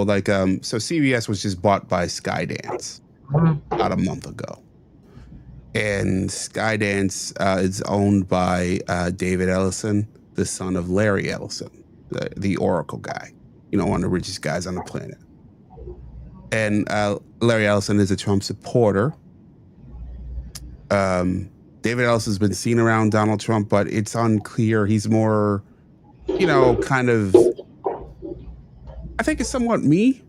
So CBS was just bought by Skydance about a month ago. And Skydance is owned by David Ellison, the son of Larry Ellison, the Oracle guy, one of the richest guys on the planet. And Larry Ellison is a Trump supporter. David Ellison's been seen around Donald Trump, but it's unclear. He's more, kind of, I think it's somewhat me,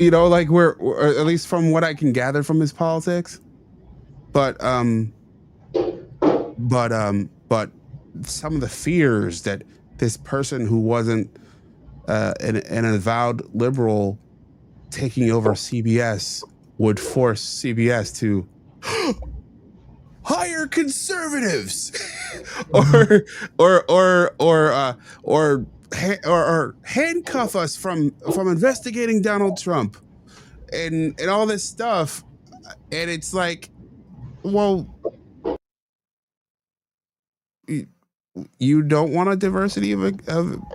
like or at least from what I can gather from his politics. But some of the fears that this person who wasn't an avowed liberal taking over CBS would force CBS to hire conservatives or handcuff us from investigating Donald Trump and all this stuff. And it's like, well, you don't want a diversity of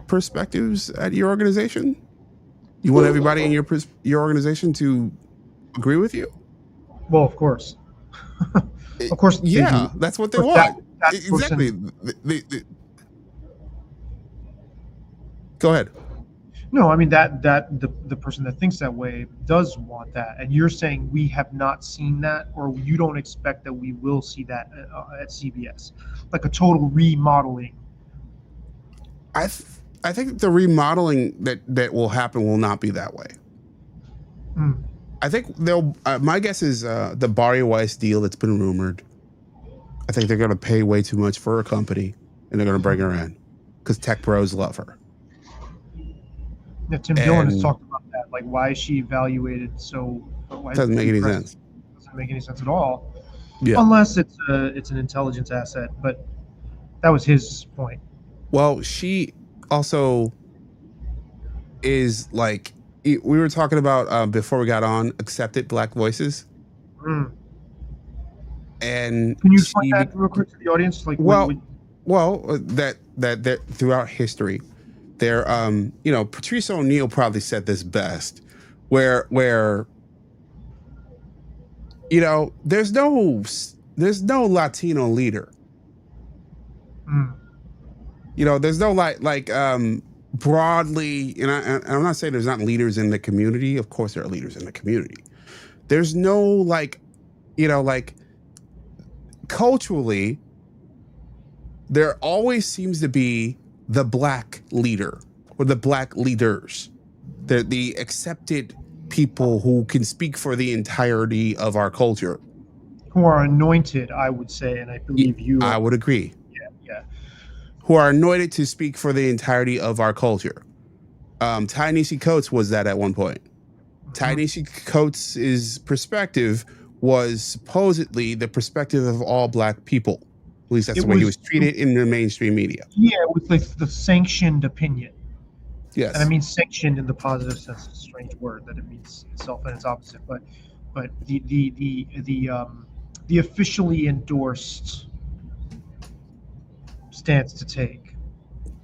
perspectives at your organization? You want everybody in your organization to agree with you? Well, of course. Of course. Yeah, that's what they want. Exactly. Go ahead. No, I mean that the person that thinks that way does want that, and you're saying we have not seen that, or you don't expect that we will see that at CBS, like a total remodeling. I think the remodeling that will happen will not be that way. I think they'll. My guess is the Bari Weiss deal that's been rumored. I think they're going to pay way too much for a company, and they're going to bring her in because tech bros love her. Yeah, Tim Dillon has talked about that. Like, why is she evaluated so? Doesn't make any sense. Doesn't make any sense at all. Yeah. Unless it's an intelligence asset, but that was his point. Well, she also is like we were talking about before we got on, accepted Black voices. And can you explain that real quick to the audience? Like, that throughout history, there, Patrice O'Neill probably said this best, where there's no Latino leader. There's no broadly, and I'm not saying there's not leaders in the community. Of course, there are leaders in the community. There's no culturally, there always seems to be the Black leader or the Black leaders, the accepted people who can speak for the entirety of our culture, who are anointed, I would say, and I believe you. I would agree. Yeah. Who are anointed to speak for the entirety of our culture. Ta-Nehisi Coates was that at one point. Ta-Nehisi Coates' perspective was supposedly the perspective of all Black people. At least that's the way he was treated in the mainstream media. Yeah, with the sanctioned opinion. Yes. And I mean sanctioned in the positive sense. It's a strange word that it means itself and its opposite, but the officially endorsed stance to take.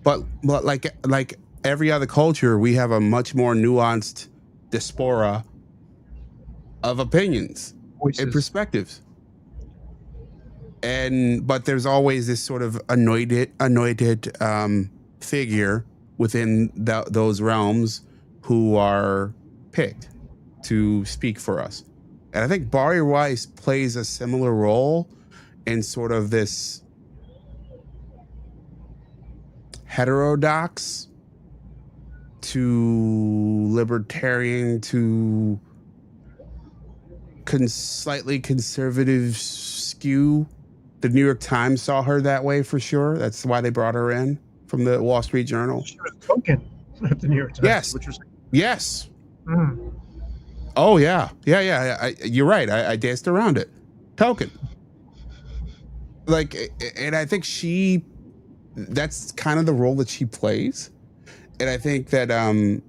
But like every other culture, we have a much more nuanced diaspora of opinions. Voices. And perspectives. But there's always this sort of anointed figure within those realms who are picked to speak for us. And I think Bari Weiss plays a similar role in sort of this heterodox to libertarian to slightly conservative skew. The New York Times saw her that way for sure. That's why they brought her in from the Wall Street Journal. She was token at the New York Times. Yes. Which was yes. Oh yeah. You're right. I danced around it. Token. And I think that's kind of the role that she plays. And I think that, and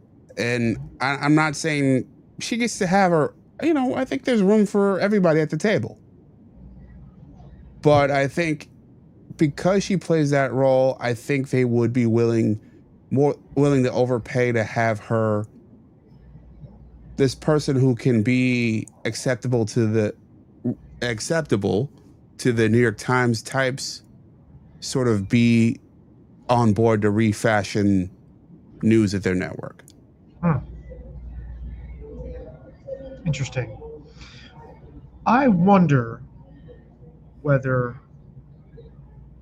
I'm not saying she gets to have her, I think there's room for everybody at the table. But I think because she plays that role, I think they would be willing to overpay to have her this person who can be acceptable to the New York Times types sort of be on board to refashion news at their network. Interesting. I wonder whether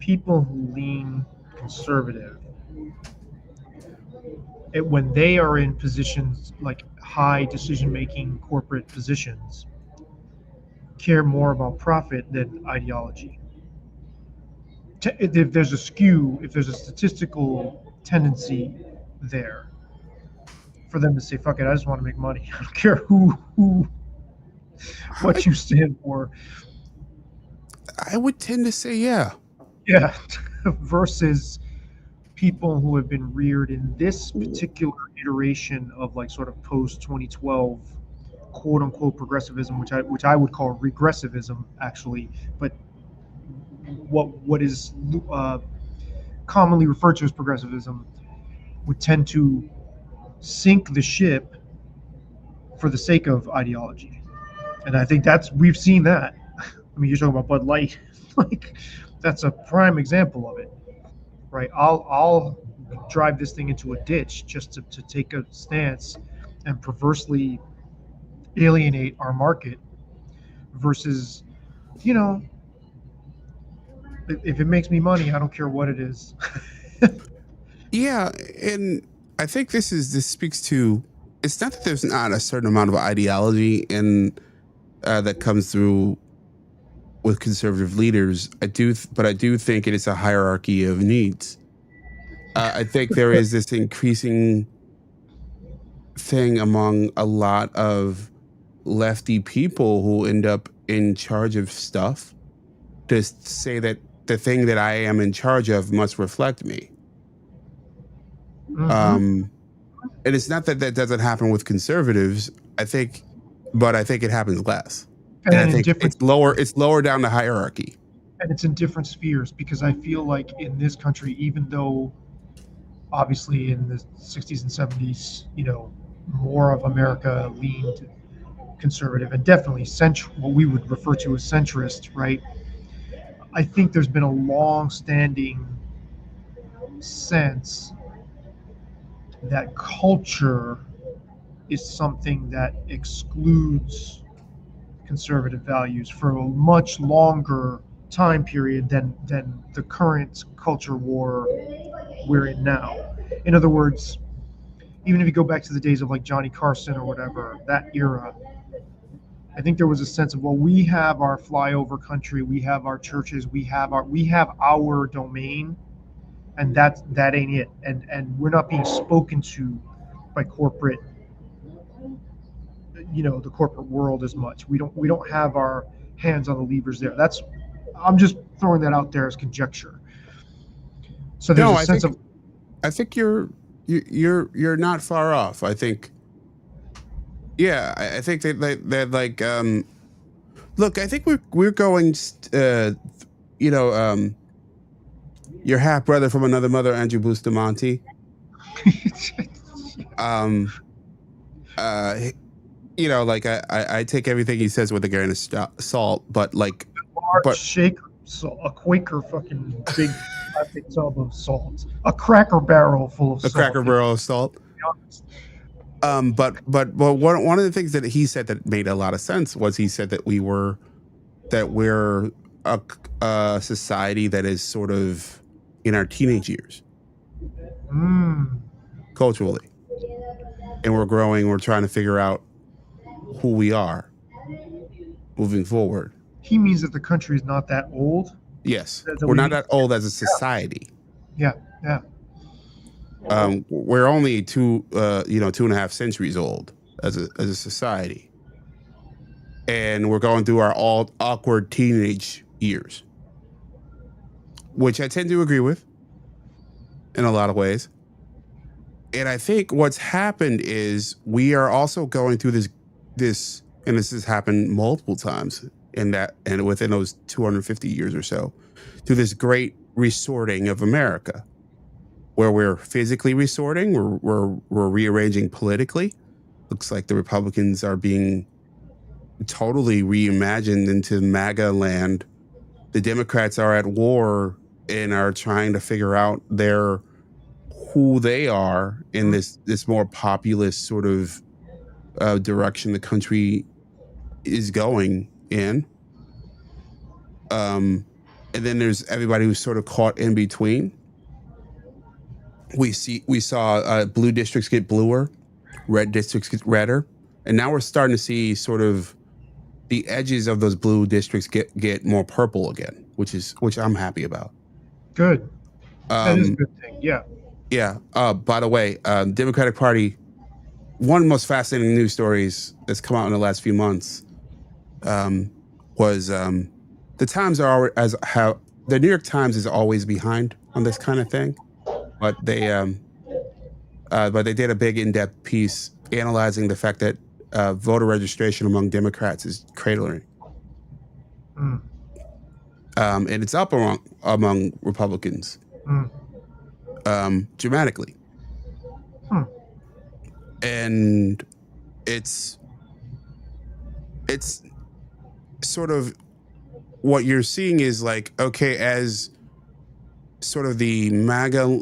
people who lean conservative, when they are in positions like high decision-making corporate positions, care more about profit than ideology. If there's a skew, if there's a statistical tendency there for them to say, "Fuck it, I just want to make money. I don't care what you stand for." I would tend to say, yeah. Yeah, versus people who have been reared in this particular iteration of like sort of post 2012 quote unquote progressivism, which I would call regressivism actually, but what is commonly referred to as progressivism would tend to sink the ship for the sake of ideology, and I think we've seen that. I mean, you're talking about Bud Light, like that's a prime example of it, right? I'll drive this thing into a ditch just to take a stance and perversely alienate our market versus, you know, if it makes me money, I don't care what it is. Yeah, and I think this speaks to, it's not that there's not a certain amount of ideology in that comes through with conservative leaders. But I do think it is a hierarchy of needs. I think there is this increasing thing among a lot of lefty people who end up in charge of stuff to say that the thing that I am in charge of must reflect me. Mm-hmm. And it's not that that doesn't happen with conservatives. But I think it happens less. And I And in think different it's lower down the hierarchy. and it's in different spheres because I feel like in this country, even though obviously in the 60s and 70s, more of America leaned conservative and definitely what we would refer to as centrist, right? I think there's been a long-standing sense that culture is something that excludes conservative values for a much longer time period than the current culture war we're in now. In other words, even if you go back to the days of like Johnny Carson or whatever, that era, I think there was a sense of, well, we have our flyover country, we have our churches, we have our domain, and that ain't it. And we're not being spoken to by corporate, the corporate world as much. We don't have our hands on the levers there. I'm just throwing that out there as conjecture. So there's No, a sense of I think you're not far off. I think, yeah, I think that like look, I think we're going you know your half brother from another mother, Andrew Bustamante. Um uh like I take everything he says with a grain of salt, but large but shaker salt, a Quaker fucking big plastic tub of salt, a Cracker Barrel full of a salt. Cracker Barrel of salt. But one of the things that he said that made a lot of sense was he said that we're a, a society that is sort of in our teenage years Mm. culturally, and we're growing. We're trying to figure out who we are moving forward. He means that the country is not that old. Yes, That we're we not mean, that old as a society. yeah, yeah. We're only 2.5 centuries old as a society, and we're going through our all awkward teenage years, which I tend to agree with in a lot of ways. And I think what's happened is we are also going through and this has happened multiple times and within those 250 years or so, to this great resorting of America, where we're physically resorting, we're rearranging politically, looks like the Republicans are being totally reimagined into MAGA land. The Democrats are at war and are trying to figure out who they are in Mhm. this more populist sort of direction the country is going in. Um, and then there's everybody who's sort of caught in between. We saw blue districts get bluer, red districts get redder, and now we're starting to see sort of the edges of those blue districts get more purple again, which I'm happy about. Good. That is a Um, good thing. Yeah. yeah. By the way, Democratic Party. One of the most fascinating news stories that's come out in the last few months um, was the Times are always, as how the New York Times is always behind on this kind of thing, but they did a big in-depth piece analyzing the fact that voter registration among Democrats is cratering, Mm. and it's up among Republicans Mm. dramatically, Hmm. and it's it's sort of what you're seeing is like, okay, as sort of the MAGA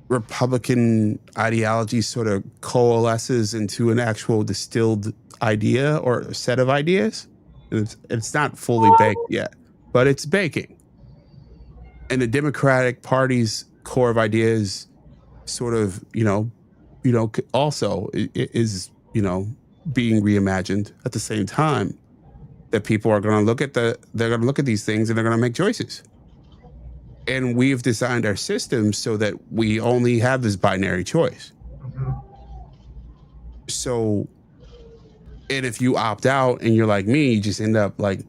Republican ideology sort of coalesces into an actual distilled idea or a set of ideas. It's not fully baked yet, but it's baking. And the Democratic Party's core of ideas sort of, also is, being reimagined at the same time that people are going to they're going to look at these things and they're going to make choices. And we've designed our systems so that we only have this binary choice. Mhm. So, and if you opt out and you're like me, you just end up like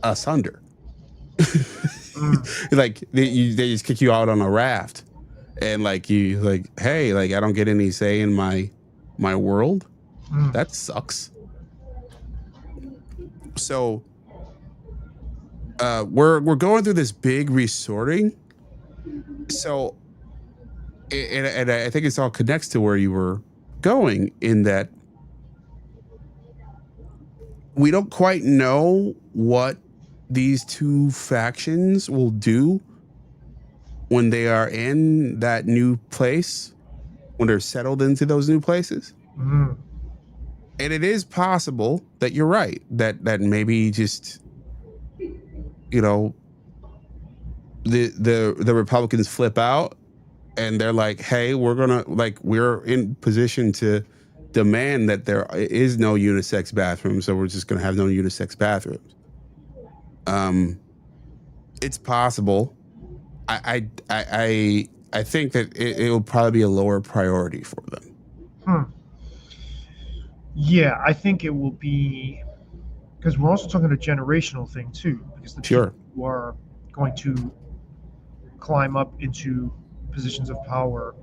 asunder. Mm. Like they just kick you out on a raft, and like you like, hey, like I don't get any say in my world. Mm. That sucks. So, we're going through this big resorting. So, and I think it's all connects to where you were going in that we don't quite know what these two factions will do when they are in that new place, when they're settled into those new places. Mm. And it is possible that you're right, that maybe just, you know, the Republicans flip out and they're like, hey, we're in position to demand that there is no unisex bathrooms, so we're just gonna have no unisex bathrooms. Um, it's possible. I think that it will probably be a lower priority for them. Hmm. Yeah, I think it will be because we're also talking a generational thing too, because the people Sure. who are going to climb up into positions of power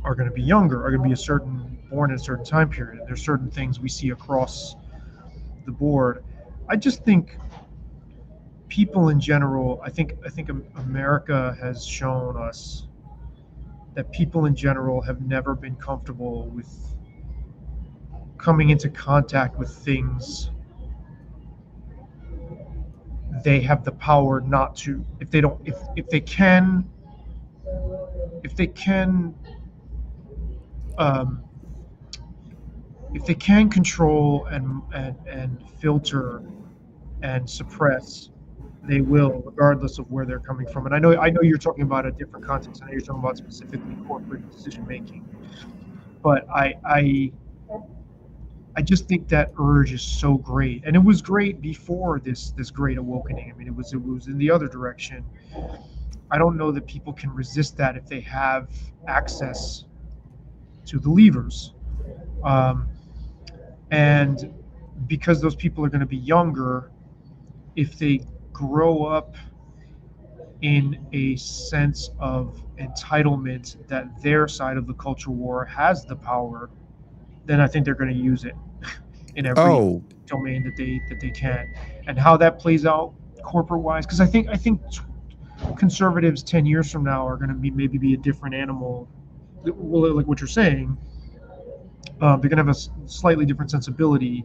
are going to be younger, are going to be born in a certain time period. There's certain things we see across the board. I just think people in general, I think America has shown us that people in general have never been comfortable with coming into contact with things they have the power not to. If they don't, if they can um, if they can control and filter and suppress, they will, regardless of where they're coming from. And I know you're talking about a different context. I know you're talking about specifically corporate decision making, but I just think that urge is so great, and it was great before this great awakening. I mean, it was in the other direction. I don't know that people can resist that if they have access to the levers. Um, and because those people are going to be younger, if they grow up in a sense of entitlement that their side of the culture war has the power, then I think they're going to use it in every Oh, domain that they can. And how that plays out corporate wise, because I think conservatives 10 years from now are going to be maybe be a different animal. Well, like what you're saying, They're going to have a slightly different sensibility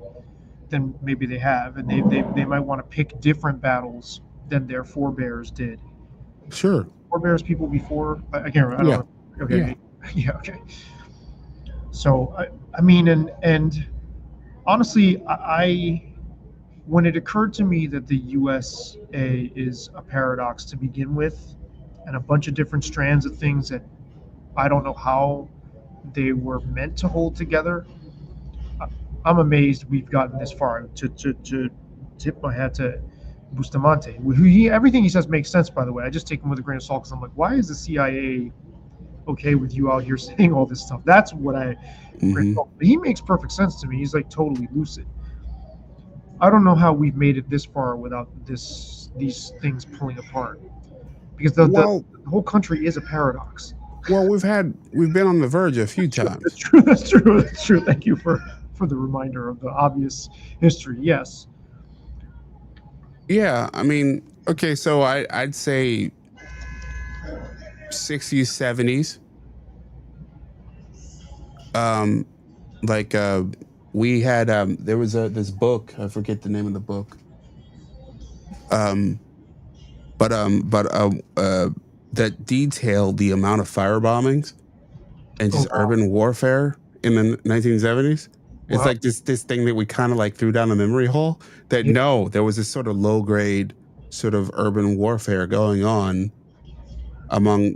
than maybe they have, and they might want to pick different battles than their forebears did. Sure. Forebears people before, I can't remember. I Yeah. don't know. Yeah. Okay, yeah, okay. So I mean, and honestly, when it occurred to me that the USA is a paradox to begin with, and a bunch of different strands of things that I don't know how they were meant to hold together, I'm amazed we've gotten this far. To tip my hat to Bustamante, everything he says makes sense. By the way, I just take him with a grain of salt because I'm like, why is the CIA okay with you out here saying all this stuff? That's what I. Hmm. But he makes perfect sense to me. He's like totally lucid. I don't know how we've made it this far without these things pulling apart because Well, the whole country is a paradox. we've been on the verge a few That's true. That's times. true. That's true. That's true. Thank you for the reminder of the obvious history. Yes. Yeah. I mean, okay, so I'd say 60s, 70s. Um, like we had there was this book, I forget the name of the book. Um, but that detailed the amount of fire bombings and Oh just wow. urban warfare in the 1970s. It's Wow. like this thing that we kind of like threw down the memory hole, that Yeah. no, there was this sort of low grade sort of urban warfare going on among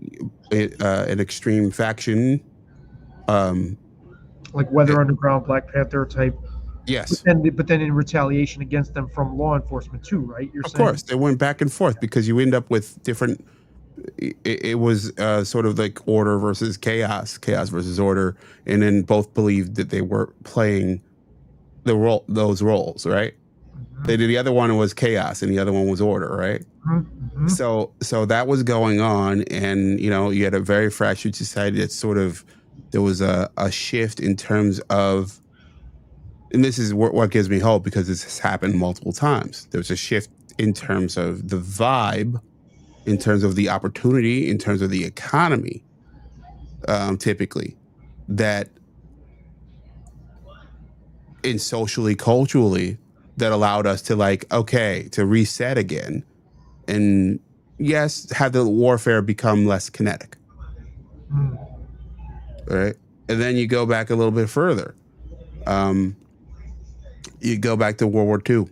an extreme faction. Um, Like eh, Weather Underground, Black Panther type. yes, But then in retaliation against them from law enforcement too, right? You're of saying. course, they went back and forth because you end up with different. It was sort of like order versus chaos, chaos versus order, and then both believed that they were playing those roles, right? Mhm, They did, the other one was chaos and the other one was order, right? mhm, mhm. So that was going on, and you had a very fractured society that sort of, there was a shift in terms of, and this is what gives me hope because this has happened multiple times. There's a shift in terms of the vibe, in terms of the opportunity, in terms of the economy, typically, that in socially, culturally, that allowed us to, like, okay, to reset again, and yes, have the warfare become less kinetic, Mm. right? And then you go back a little bit further. Um, you go back to World War II.